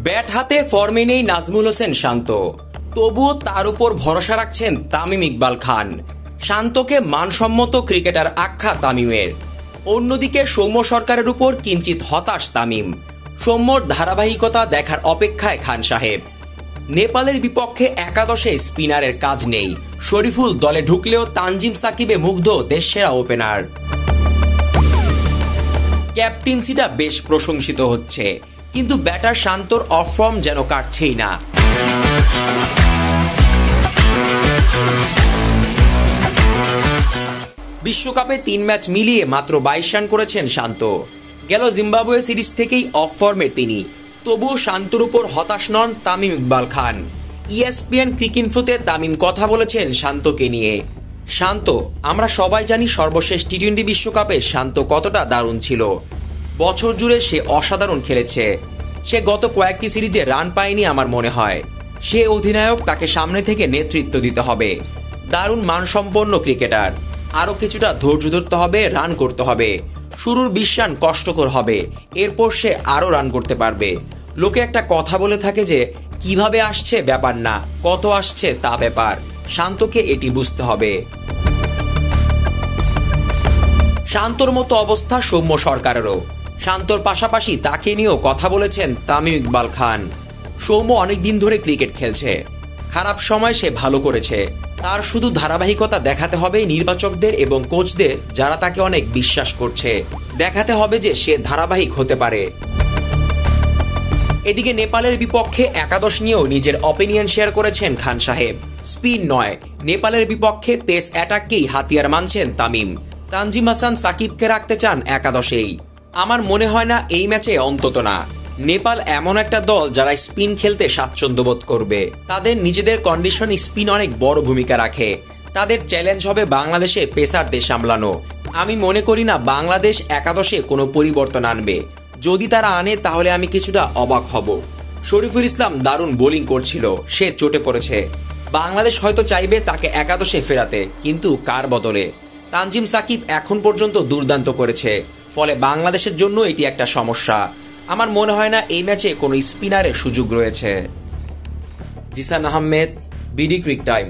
Bat হাতে ফর্মে নেই নাজমুল হোসেন শান্ত, তবুও তার উপর ভরসা রাখছেন তামিম ইকবাল খান। শান্তকে মানসম্মত ক্রিকেটার আখ্যা তামিমের। অন্যদিকে সৌম্য সরকারের উপর কিঞ্চিত হতাশ তামিম। সৌম্যর ধারাবাহিকতা দেখার অপেক্ষায় খান সাহেব। নেপালের বিপক্ষে একাদশে স্পিনারের কাজ নেই। শরীফুল দলে ঢুকলেও তানজিম সাকিবে মুগ্ধ দেশসেরা ওপেনার। ক্যাপ্টেন্সিটা বেশ প্রশংসিত হচ্ছে, কিন্তু ব্যাটার শান্তর অফ ফর্ম যেন কাটছেই না। বিশ্বকাপে 3 ম্যাচ মিলিয়ে মাত্র 22 রান করেছেন শান্ত। গেল জিম্বাবুয়ে সিরিজ থেকেই অফ ফর্মে তিনি, তবুও শান্তর উপর হতাশ নন তামিম ইকবাল খান। ESPN ক্রিকইনফোতে তামিম কথা বলেছেন শান্তকে নিয়ে। শান্ত, আমরা সবাই জানি সর্বশেষ টি-20 বিশ্বকাপে শান্ত কতটা দারুণ ছিল। বছর জুড়ে সে অসাধারণ খেলেছে। সে গত কয়েকটি সিরিজে রান পায়নি আমার মনে হয়। সে অধিনায়ক, তাকে সামনে থেকে নেতৃত্ব দিতে হবে। দারুণ মানসম্পন্ন ক্রিকেটার। আরও কিছুটা ধৈর্য ধরতে হবে, রান করতে হবে। শুরুর 20 রান কষ্টকর হবে, এরপর সে আরও রান করতে পারবে। লোকে একটা কথা বলে থাকে যে কিভাবে আসছে ব্যাপার না, কত আসছে তা ব্যাপার। শান্তকে এটি বুঝতে হবে। শান্তর মতো অবস্থা সৌম্য সরকারেরও। শান্তর পাশাপাশি তাকে নিয়েও কথা বলেছেন তামিম ইকবাল খান। সৌম্য অনেকদিন ধরে ক্রিকেট খেলছে, খারাপ সময় সে ভালো করেছে। তার শুধু ধারাবাহিকতা দেখাতে হবে নির্বাচকদের এবং কোচদের, যারা তাকে অনেক বিশ্বাস করছে। দেখাতে হবে যে সে ধারাবাহিক হতে পারে। এদিকে নেপালের বিপক্ষে একাদশ নিয়েও নিজের অপিনিয়ন শেয়ার করেছেন খান সাহেব। স্পিন নয়, নেপালের বিপক্ষে পেস অ্যাটাককেই হাতিয়ার মানছেন তামিম। তানজিম হাসান সাকিবকে রাখতে চান একাদশেই। আমার মনে হয় না এই ম্যাচে, অন্তত না। নেপাল এমন একটা দল যারা স্পিন খেলতে স্বাচ্ছন্দ্য বোধ করবে। তাদের নিজেদের কন্ডিশন স্পিন অনেক বড় ভূমিকা রাখে। তাদের চ্যালেঞ্জ হবে বাংলাদেশে পেসারদের সামলানো। আমি মনে করি না বাংলাদেশ একাদশে কোনো পরিবর্তন আনবে। যদি তারা আনে তাহলে আমি কিছুটা অবাক হব। শরীফুল ইসলাম দারুণ বোলিং করছিল, সে চটে পড়েছে। বাংলাদেশ হয়তো চাইবে তাকে একাদশে ফেরাতে, কিন্তু কার বদলে? তানজিম সাকিব এখন পর্যন্ত দুর্দান্ত করেছে, ফলে বাংলাদেশের জন্য এটি একটা সমস্যা। আমার মনে হয় না এই ম্যাচে কোনো স্পিনারের সুযোগ রয়েছে। Zisan Ahmed, BD Crick time.